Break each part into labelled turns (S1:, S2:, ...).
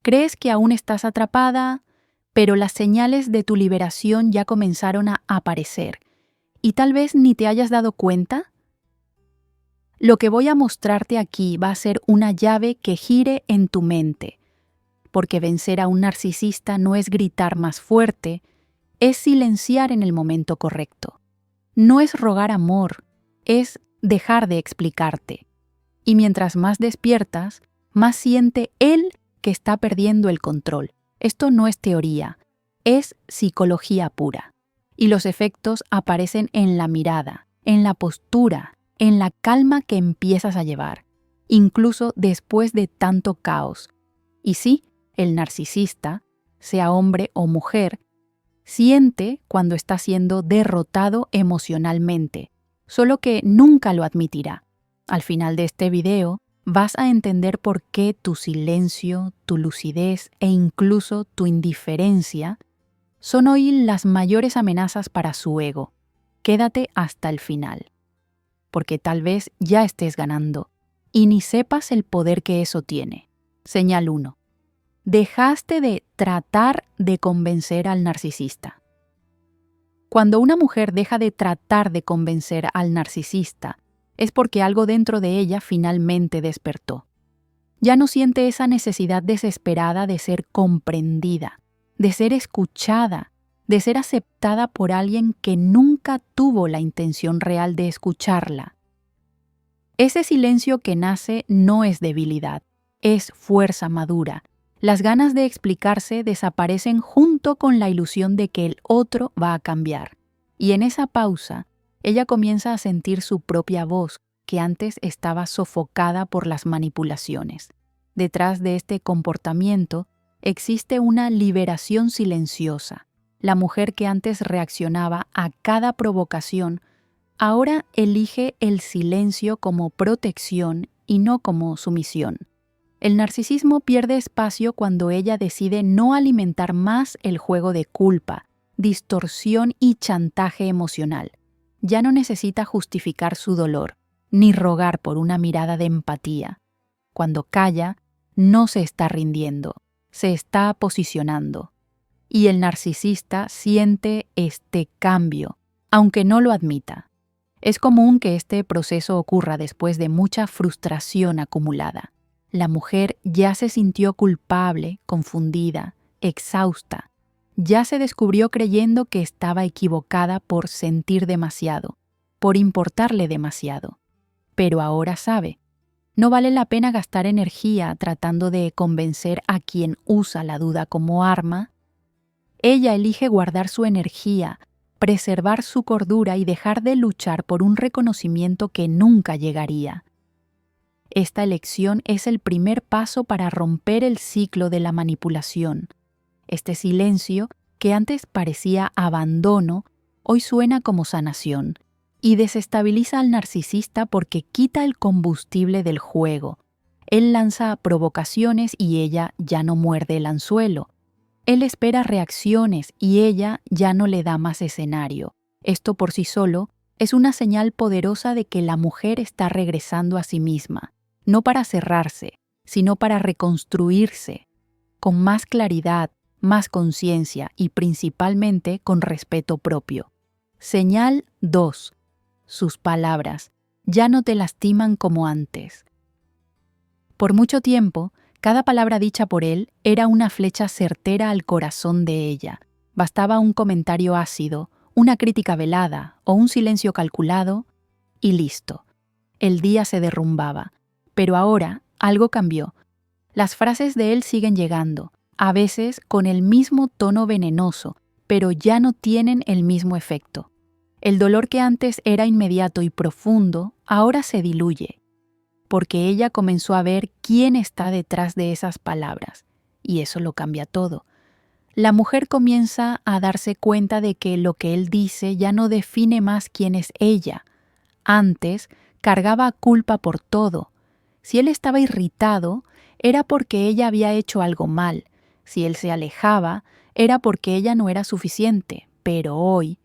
S1: Crees que aún estás atrapada, pero las señales de tu liberación ya comenzaron a aparecer y tal vez ni te hayas dado cuenta. Lo que voy a mostrarte aquí va a ser una llave que gire en tu mente, porque vencer a un narcisista no es gritar más fuerte, es silenciar en el momento correcto. No es rogar amor, es dejar de explicarte. Y mientras más despiertas, más siente él que está perdiendo el control. Esto no es teoría, es psicología pura. Y los efectos aparecen en la mirada, en la postura, en la calma que empiezas a llevar, incluso después de tanto caos. Y sí, el narcisista, sea hombre o mujer, siente cuando está siendo derrotado emocionalmente, solo que nunca lo admitirá. Al final de este video, vas a entender por qué tu silencio, tu lucidez e incluso tu indiferencia son hoy las mayores amenazas para su ego. Quédate hasta el final, porque tal vez ya estés ganando y ni sepas el poder que eso tiene. Señal 1. Dejaste de tratar de convencer al narcisista. Cuando una mujer deja de tratar de convencer al narcisista, es porque algo dentro de ella finalmente despertó. Ya no siente esa necesidad desesperada de ser comprendida, de ser escuchada, de ser aceptada por alguien que nunca tuvo la intención real de escucharla. Ese silencio que nace no es debilidad, es fuerza madura. Las ganas de explicarse desaparecen junto con la ilusión de que el otro va a cambiar. Y en esa pausa, ella comienza a sentir su propia voz, que antes estaba sofocada por las manipulaciones. Detrás de este comportamiento existe una liberación silenciosa. La mujer que antes reaccionaba a cada provocación, ahora elige el silencio como protección y no como sumisión. El narcisismo pierde espacio cuando ella decide no alimentar más el juego de culpa, distorsión y chantaje emocional. Ya no necesita justificar su dolor, ni rogar por una mirada de empatía. Cuando calla, no se está rindiendo, se está posicionando. Y el narcisista siente este cambio, aunque no lo admita. Es común que este proceso ocurra después de mucha frustración acumulada. La mujer ya se sintió culpable, confundida, exhausta. Ya se descubrió creyendo que estaba equivocada por sentir demasiado, por importarle demasiado. Pero ahora sabe, no vale la pena gastar energía tratando de convencer a quien usa la duda como arma. Ella elige guardar su energía, preservar su cordura y dejar de luchar por un reconocimiento que nunca llegaría. Esta elección es el primer paso para romper el ciclo de la manipulación. Este silencio, que antes parecía abandono, hoy suena como sanación y desestabiliza al narcisista porque quita el combustible del juego. Él lanza provocaciones y ella ya no muerde el anzuelo. Él espera reacciones y ella ya no le da más escenario. Esto por sí solo es una señal poderosa de que la mujer está regresando a sí misma, no para cerrarse, sino para reconstruirse, con más claridad, más conciencia y principalmente con respeto propio. Señal 2. Sus palabras ya no te lastiman como antes. Por mucho tiempo, cada palabra dicha por él era una flecha certera al corazón de ella. Bastaba un comentario ácido, una crítica velada o un silencio calculado y listo. El día se derrumbaba. Pero ahora algo cambió. Las frases de él siguen llegando, a veces con el mismo tono venenoso, pero ya no tienen el mismo efecto. El dolor que antes era inmediato y profundo, ahora se diluye, porque ella comenzó a ver quién está detrás de esas palabras, y eso lo cambia todo. La mujer comienza a darse cuenta de que lo que él dice ya no define más quién es ella. Antes cargaba culpa por todo. Si él estaba irritado, era porque ella había hecho algo mal. Si él se alejaba, era porque ella no era suficiente. Pero hoy,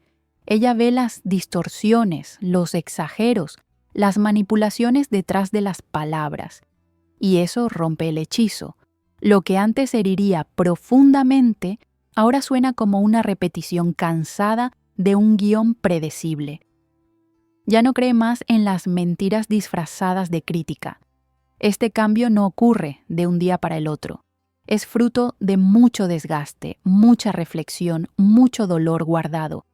S1: ella ve las distorsiones, los exageros, las manipulaciones detrás de las palabras. Y eso rompe el hechizo. Lo que antes heriría profundamente, ahora suena como una repetición cansada de un guión predecible. Ya no cree más en las mentiras disfrazadas de crítica. Este cambio no ocurre de un día para el otro. Es fruto de mucho desgaste, mucha reflexión, mucho dolor guardado.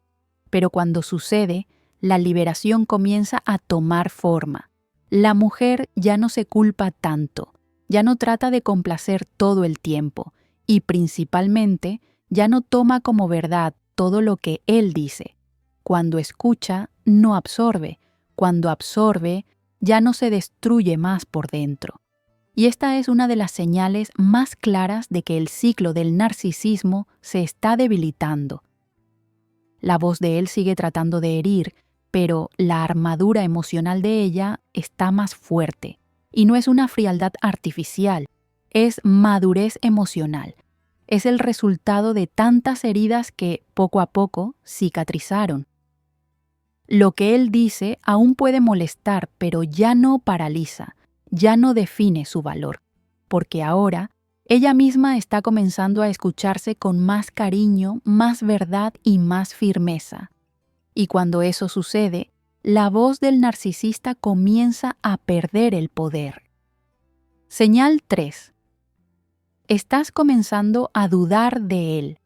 S1: Pero cuando sucede, la liberación comienza a tomar forma. La mujer ya no se culpa tanto, ya no trata de complacer todo el tiempo y principalmente ya no toma como verdad todo lo que él dice. Cuando escucha, no absorbe. Cuando absorbe, ya no se destruye más por dentro. Y esta es una de las señales más claras de que el ciclo del narcisismo se está debilitando. La voz de él sigue tratando de herir, pero la armadura emocional de ella está más fuerte. Y no es una frialdad artificial, es madurez emocional. Es el resultado de tantas heridas que, poco a poco, cicatrizaron. Lo que él dice aún puede molestar, pero ya no paraliza, ya no define su valor, porque ahora ella misma está comenzando a escucharse con más cariño, más verdad y más firmeza. Y cuando eso sucede, la voz del narcisista comienza a perder el poder. Señal 3. Estás comenzando a dudar de él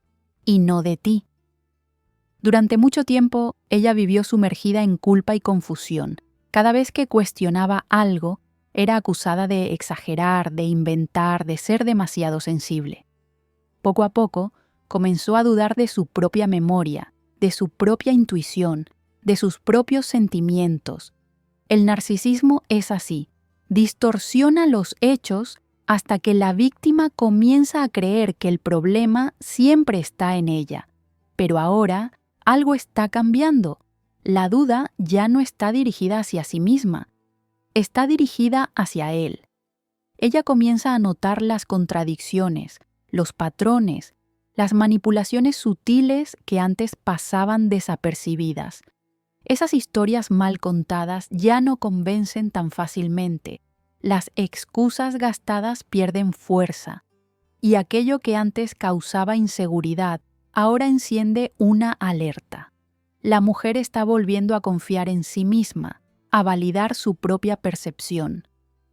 S1: y no de ti. Durante mucho tiempo, ella vivió sumergida en culpa y confusión. Cada vez que cuestionaba algo, era acusada de exagerar, de inventar, de ser demasiado sensible. Poco a poco, comenzó a dudar de su propia memoria, de su propia intuición, de sus propios sentimientos. El narcisismo es así, distorsiona los hechos hasta que la víctima comienza a creer que el problema siempre está en ella. Pero ahora, algo está cambiando. La duda ya no está dirigida hacia sí misma, está dirigida hacia él. Ella comienza a notar las contradicciones, los patrones, las manipulaciones sutiles que antes pasaban desapercibidas. Esas historias mal contadas ya no convencen tan fácilmente. Las excusas gastadas pierden fuerza. Y aquello que antes causaba inseguridad ahora enciende una alerta. La mujer está volviendo a confiar en sí misma, a validar su propia percepción.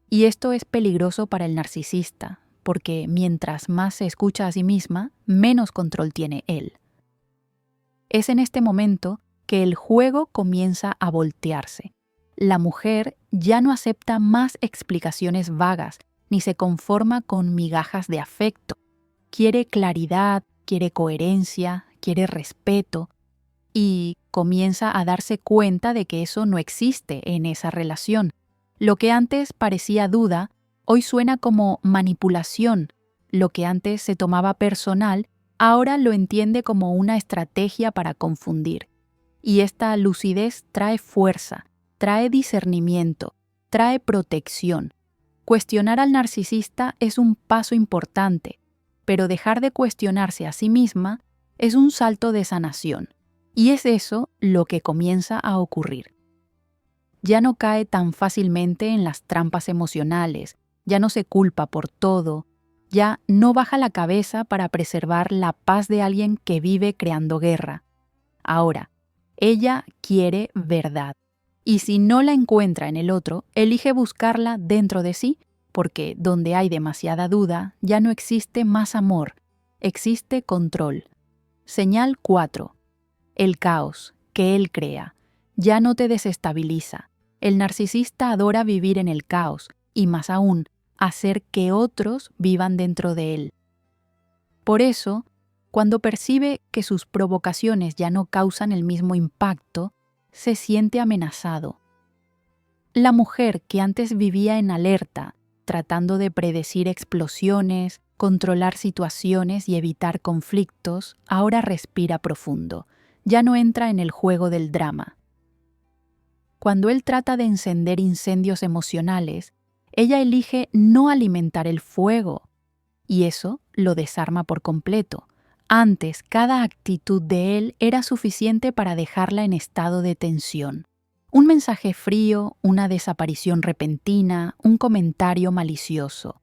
S1: Y esto es peligroso para el narcisista, porque mientras más se escucha a sí misma, menos control tiene él. Es en este momento que el juego comienza a voltearse. La mujer ya no acepta más explicaciones vagas, ni se conforma con migajas de afecto. Quiere claridad, quiere coherencia, quiere respeto y comienza a darse cuenta de que eso no existe en esa relación. Lo que antes parecía duda, hoy suena como manipulación. Lo que antes se tomaba personal, ahora lo entiende como una estrategia para confundir. Y esta lucidez trae fuerza, trae discernimiento, trae protección. Cuestionar al narcisista es un paso importante, pero dejar de cuestionarse a sí misma es un salto de sanación. Y es eso lo que comienza a ocurrir. Ya no cae tan fácilmente en las trampas emocionales, ya no se culpa por todo, ya no baja la cabeza para preservar la paz de alguien que vive creando guerra. Ahora, ella quiere verdad. Y si no la encuentra en el otro, elige buscarla dentro de sí, porque donde hay demasiada duda, ya no existe más amor, existe control. Señal 4. El caos que él crea ya no te desestabiliza. El narcisista adora vivir en el caos y, más aún, hacer que otros vivan dentro de él. Por eso, cuando percibe que sus provocaciones ya no causan el mismo impacto, se siente amenazado. La mujer que antes vivía en alerta, tratando de predecir explosiones, controlar situaciones y evitar conflictos, ahora respira profundo. Ya no entra en el juego del drama. Cuando él trata de encender incendios emocionales, ella elige no alimentar el fuego, y eso lo desarma por completo. Antes, cada actitud de él era suficiente para dejarla en estado de tensión. Un mensaje frío, una desaparición repentina, un comentario malicioso.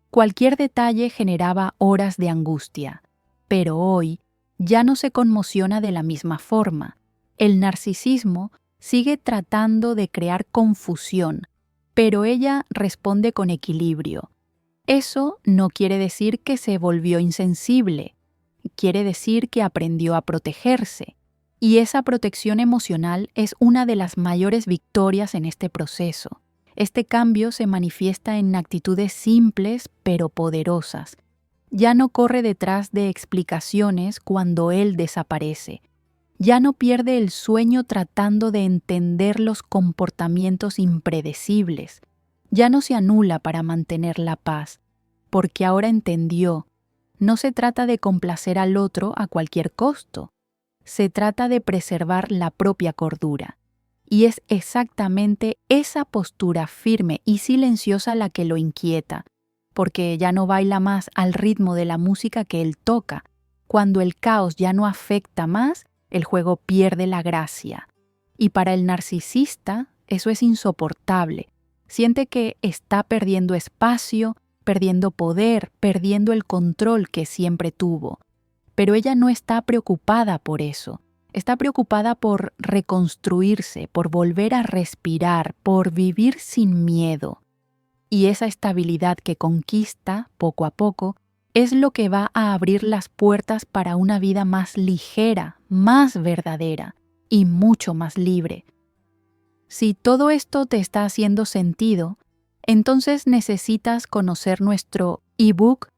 S1: Cualquier detalle generaba horas de angustia, pero hoy ya no se conmociona de la misma forma. El narcisismo sigue tratando de crear confusión, pero ella responde con equilibrio. Eso no quiere decir que se volvió insensible, quiere decir que aprendió a protegerse. Y esa protección emocional es una de las mayores victorias en este proceso. Este cambio se manifiesta en actitudes simples pero poderosas. Ya no corre detrás de explicaciones cuando él desaparece. Ya no pierde el sueño tratando de entender los comportamientos impredecibles. Ya no se anula para mantener la paz, porque ahora entendió. No se trata de complacer al otro a cualquier costo. Se trata de preservar la propia cordura. Y es exactamente esa postura firme y silenciosa la que lo inquieta, porque ya no baila más al ritmo de la música que él toca. Cuando el caos ya no afecta más, el juego pierde la gracia. Y para el narcisista, eso es insoportable. Siente que está perdiendo espacio, perdiendo poder, perdiendo el control que siempre tuvo. Pero ella no está preocupada por eso. Está preocupada por reconstruirse, por volver a respirar, por vivir sin miedo. Y esa estabilidad que conquista, poco a poco, es lo que va a abrir las puertas para una vida más ligera, más verdadera y mucho más libre. Si todo esto te está haciendo sentido, entonces necesitas conocer nuestro ebook,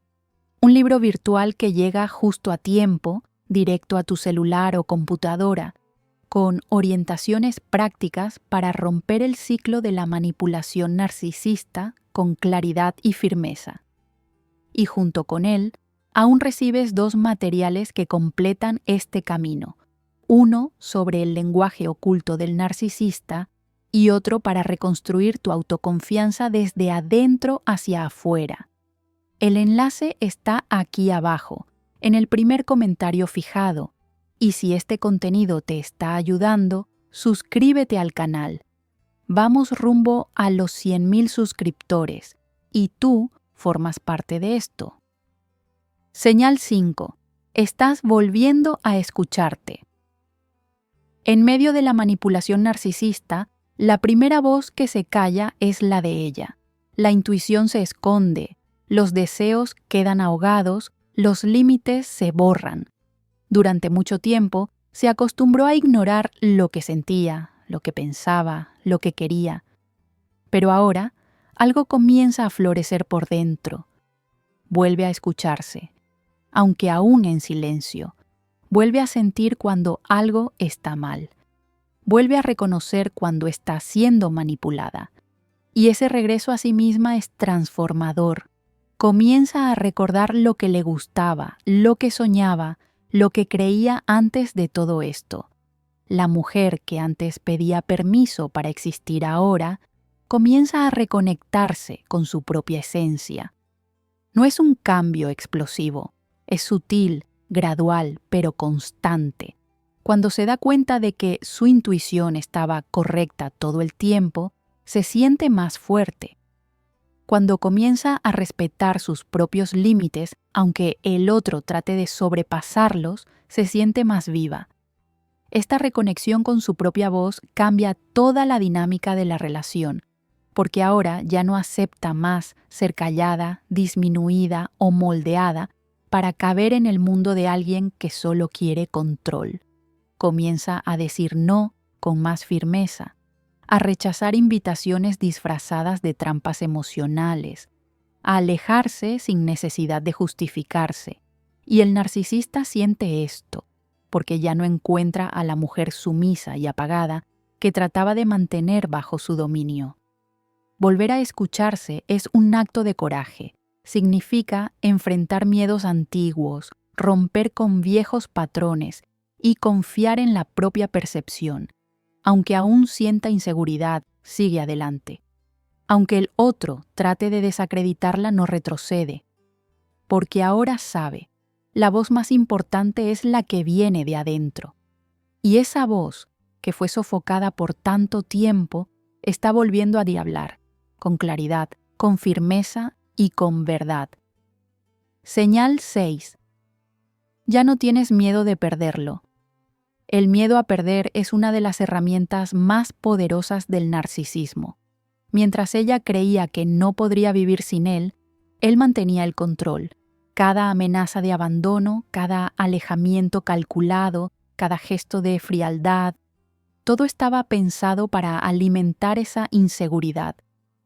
S1: un libro virtual que llega justo a tiempo, directo a tu celular o computadora, con orientaciones prácticas para romper el ciclo de la manipulación narcisista con claridad y firmeza. Y junto con él, aún recibes 2 materiales que completan este camino, uno sobre el lenguaje oculto del narcisista y otro para reconstruir tu autoconfianza desde adentro hacia afuera. El enlace está aquí abajo, en el primer comentario fijado, y si este contenido te está ayudando, suscríbete al canal. Vamos rumbo a los 100,000 suscriptores, y tú formas parte de esto. Señal 5. Estás volviendo a escucharte. En medio de la manipulación narcisista, la primera voz que se calla es la de ella. La intuición se esconde, los deseos quedan ahogados, los límites se borran. Durante mucho tiempo, se acostumbró a ignorar lo que sentía, lo que pensaba, lo que quería. Pero ahora, algo comienza a florecer por dentro. Vuelve a escucharse, aunque aún en silencio. Vuelve a sentir cuando algo está mal. Vuelve a reconocer cuando está siendo manipulada. Y ese regreso a sí misma es transformador. Comienza a recordar lo que le gustaba, lo que soñaba, lo que creía antes de todo esto. La mujer que antes pedía permiso para existir ahora, comienza a reconectarse con su propia esencia. No es un cambio explosivo, es sutil, gradual, pero constante. Cuando se da cuenta de que su intuición estaba correcta todo el tiempo, se siente más fuerte. Cuando comienza a respetar sus propios límites, aunque el otro trate de sobrepasarlos, se siente más viva. Esta reconexión con su propia voz cambia toda la dinámica de la relación, porque ahora ya no acepta más ser callada, disminuida o moldeada para caber en el mundo de alguien que solo quiere control. Comienza a decir no con más firmeza, a rechazar invitaciones disfrazadas de trampas emocionales, a alejarse sin necesidad de justificarse. Y el narcisista siente esto, porque ya no encuentra a la mujer sumisa y apagada que trataba de mantener bajo su dominio. Volver a escucharse es un acto de coraje. Significa enfrentar miedos antiguos, romper con viejos patrones y confiar en la propia percepción. Aunque aún sienta inseguridad, sigue adelante. Aunque el otro trate de desacreditarla, no retrocede. Porque ahora sabe, la voz más importante es la que viene de adentro. Y esa voz, que fue sofocada por tanto tiempo, está volviendo a hablar, con claridad, con firmeza y con verdad. Señal 6. Ya no tienes miedo de perderlo. El miedo a perder es una de las herramientas más poderosas del narcisismo. Mientras ella creía que no podría vivir sin él mantenía el control. Cada amenaza de abandono, cada alejamiento calculado, cada gesto de frialdad, todo estaba pensado para alimentar esa inseguridad.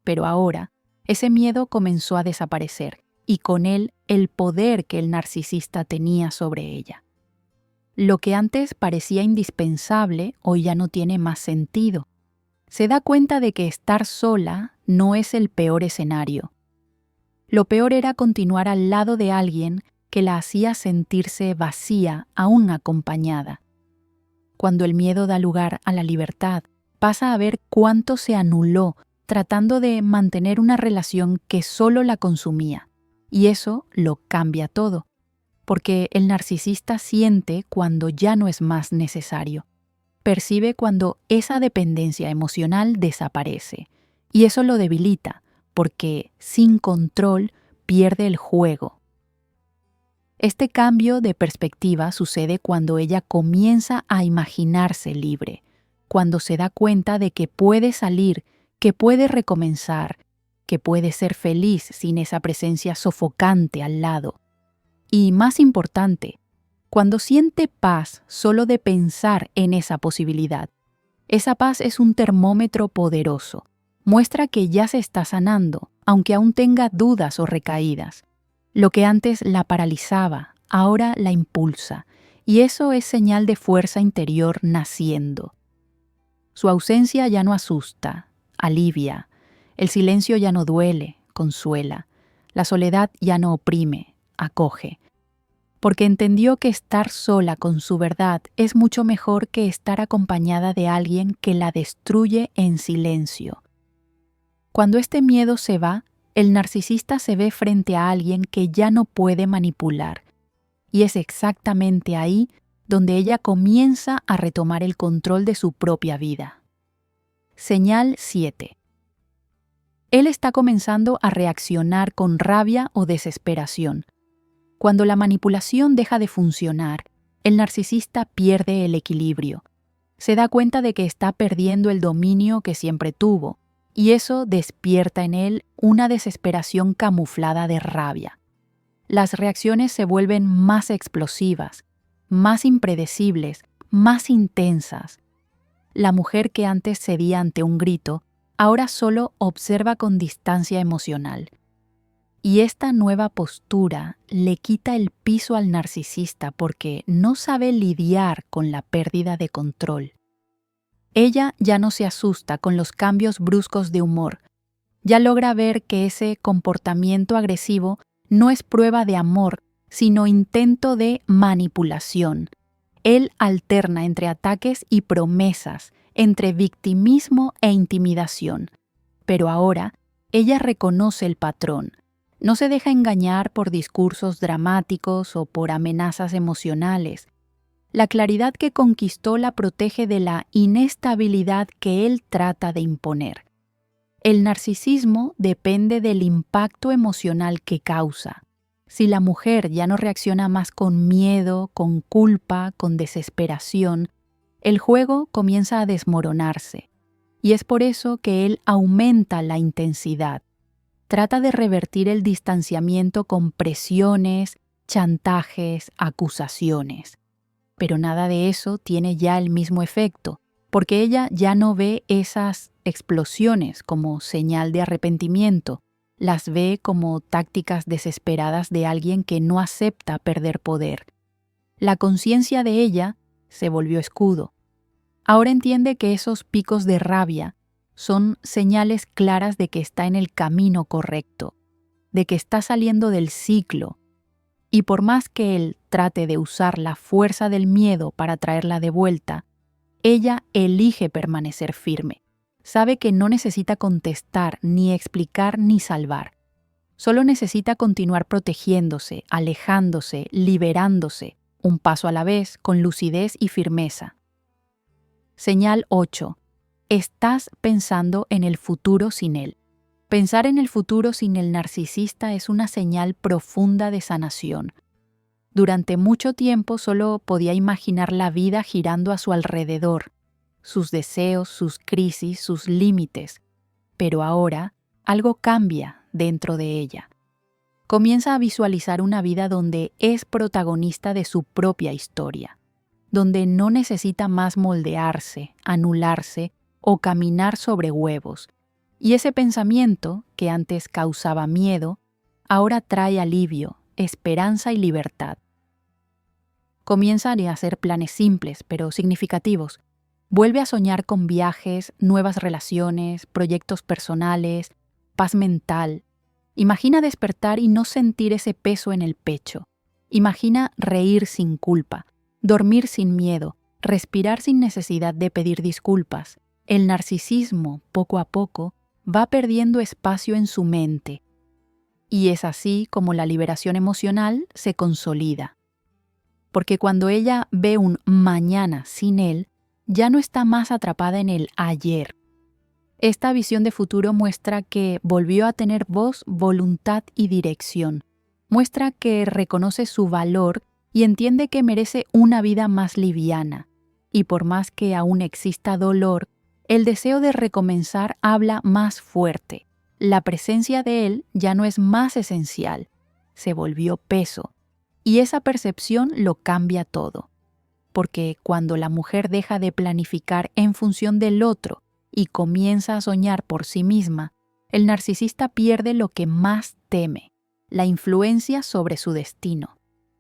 S1: Pero ahora, ese miedo comenzó a desaparecer, y con él el poder que el narcisista tenía sobre ella. Lo que antes parecía indispensable hoy ya no tiene más sentido. Se da cuenta de que estar sola no es el peor escenario. Lo peor era continuar al lado de alguien que la hacía sentirse vacía aún acompañada. Cuando el miedo da lugar a la libertad, pasa a ver cuánto se anuló tratando de mantener una relación que solo la consumía. Y eso lo cambia todo, porque el narcisista siente cuando ya no es más necesario. Percibe cuando esa dependencia emocional desaparece, y eso lo debilita, porque sin control pierde el juego. Este cambio de perspectiva sucede cuando ella comienza a imaginarse libre, cuando se da cuenta de que puede salir, que puede recomenzar, que puede ser feliz sin esa presencia sofocante al lado. Y más importante, cuando siente paz solo de pensar en esa posibilidad. Esa paz es un termómetro poderoso. Muestra que ya se está sanando, aunque aún tenga dudas o recaídas. Lo que antes la paralizaba, ahora la impulsa, y eso es señal de fuerza interior naciendo. Su ausencia ya no asusta, alivia. El silencio ya no duele, consuela. La soledad ya no oprime, acoge. Porque entendió que estar sola con su verdad es mucho mejor que estar acompañada de alguien que la destruye en silencio. Cuando este miedo se va, el narcisista se ve frente a alguien que ya no puede manipular. Y es exactamente ahí donde ella comienza a retomar el control de su propia vida. Señal 7. Él está comenzando a reaccionar con rabia o desesperación. Cuando la manipulación deja de funcionar, el narcisista pierde el equilibrio. Se da cuenta de que está perdiendo el dominio que siempre tuvo, y eso despierta en él una desesperación camuflada de rabia. Las reacciones se vuelven más explosivas, más impredecibles, más intensas. La mujer que antes cedía ante un grito, ahora solo observa con distancia emocional. Y esta nueva postura le quita el piso al narcisista porque no sabe lidiar con la pérdida de control. Ella ya no se asusta con los cambios bruscos de humor. Ya logra ver que ese comportamiento agresivo no es prueba de amor, sino intento de manipulación. Él alterna entre ataques y promesas, entre victimismo e intimidación. Pero ahora, ella reconoce el patrón. No se deja engañar por discursos dramáticos o por amenazas emocionales. La claridad que conquistó la protege de la inestabilidad que él trata de imponer. El narcisismo depende del impacto emocional que causa. Si la mujer ya no reacciona más con miedo, con culpa, con desesperación, el juego comienza a desmoronarse. Y es por eso que él aumenta la intensidad. Trata de revertir el distanciamiento con presiones, chantajes, acusaciones. Pero nada de eso tiene ya el mismo efecto, porque ella ya no ve esas explosiones como señal de arrepentimiento, las ve como tácticas desesperadas de alguien que no acepta perder poder. La conciencia de ella se volvió escudo. Ahora entiende que esos picos de rabia son señales claras de que está en el camino correcto, de que está saliendo del ciclo. Y por más que él trate de usar la fuerza del miedo para traerla de vuelta, ella elige permanecer firme. Sabe que no necesita contestar, ni explicar, ni salvar. Solo necesita continuar protegiéndose, alejándose, liberándose, un paso a la vez, con lucidez y firmeza. Señal 8. Estás pensando en el futuro sin él. Pensar en el futuro sin el narcisista es una señal profunda de sanación. Durante mucho tiempo solo podía imaginar la vida girando a su alrededor, sus deseos, sus crisis, sus límites, pero ahora algo cambia dentro de ella. Comienza a visualizar una vida donde es protagonista de su propia historia, donde no necesita más moldearse, anularse o caminar sobre huevos. Y ese pensamiento, que antes causaba miedo, ahora trae alivio, esperanza y libertad. Comienza a hacer planes simples pero significativos. Vuelve a soñar con viajes, nuevas relaciones, proyectos personales, paz mental. Imagina despertar y no sentir ese peso en el pecho. Imagina reír sin culpa, dormir sin miedo, respirar sin necesidad de pedir disculpas. El narcisismo, poco a poco, va perdiendo espacio en su mente. Y es así como la liberación emocional se consolida. Porque cuando ella ve un mañana sin él, ya no está más atrapada en el ayer. Esta visión de futuro muestra que volvió a tener voz, voluntad y dirección. Muestra que reconoce su valor y entiende que merece una vida más liviana. Y por más que aún exista dolor, el deseo de recomenzar habla más fuerte. La presencia de él ya no es más esencial, se volvió peso. Y esa percepción lo cambia todo. Porque cuando la mujer deja de planificar en función del otro y comienza a soñar por sí misma, el narcisista pierde lo que más teme, la influencia sobre su destino.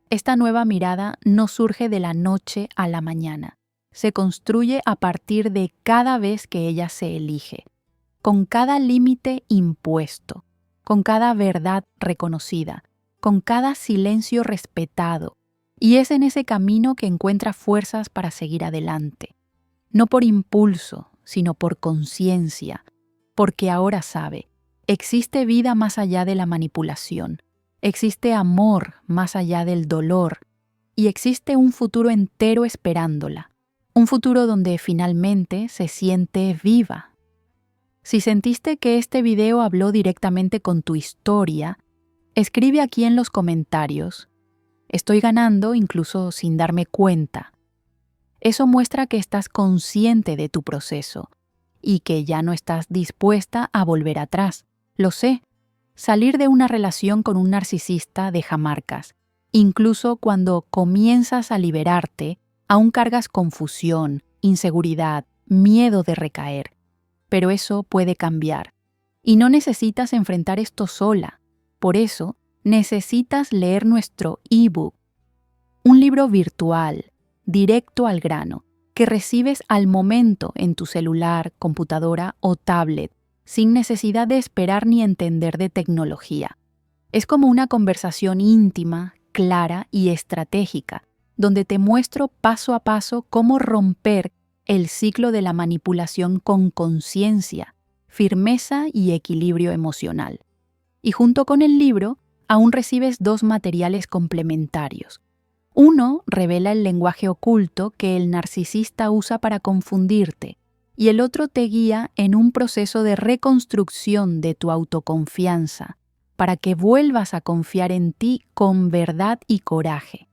S1: Esta nueva mirada no surge de la noche a la mañana. Se construye a partir de cada vez que ella se elige, con cada límite impuesto, con cada verdad reconocida, con cada silencio respetado, y es en ese camino que encuentra fuerzas para seguir adelante. No por impulso, sino por conciencia, porque ahora sabe, existe vida más allá de la manipulación, existe amor más allá del dolor, y existe un futuro entero esperándola, un futuro donde finalmente se siente viva. Si sentiste que este video habló directamente con tu historia, escribe aquí en los comentarios: estoy ganando incluso sin darme cuenta. Eso muestra que estás consciente de tu proceso y que ya no estás dispuesta a volver atrás. Lo sé, salir de una relación con un narcisista deja marcas. Incluso cuando comienzas a liberarte, aún cargas confusión, inseguridad, miedo de recaer. Pero eso puede cambiar. Y no necesitas enfrentar esto sola. Por eso, necesitas leer nuestro ebook, un libro virtual, directo al grano, que recibes al momento en tu celular, computadora o tablet, sin necesidad de esperar ni entender de tecnología. Es como una conversación íntima, clara y estratégica, donde te muestro paso a paso cómo romper el ciclo de la manipulación con conciencia, firmeza y equilibrio emocional. Y junto con el libro, aún recibes 2 materiales complementarios. Uno revela el lenguaje oculto que el narcisista usa para confundirte, y el otro te guía en un proceso de reconstrucción de tu autoconfianza, para que vuelvas a confiar en ti con verdad y coraje.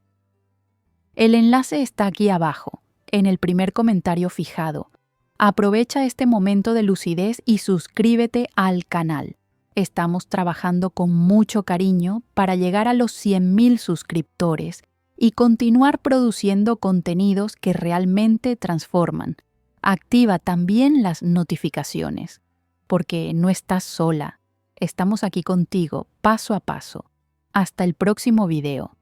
S1: El enlace está aquí abajo, en el primer comentario fijado. Aprovecha este momento de lucidez y suscríbete al canal. Estamos trabajando con mucho cariño para llegar a los 100,000 suscriptores y continuar produciendo contenidos que realmente transforman. Activa también las notificaciones, porque no estás sola. Estamos aquí contigo, paso a paso. Hasta el próximo video.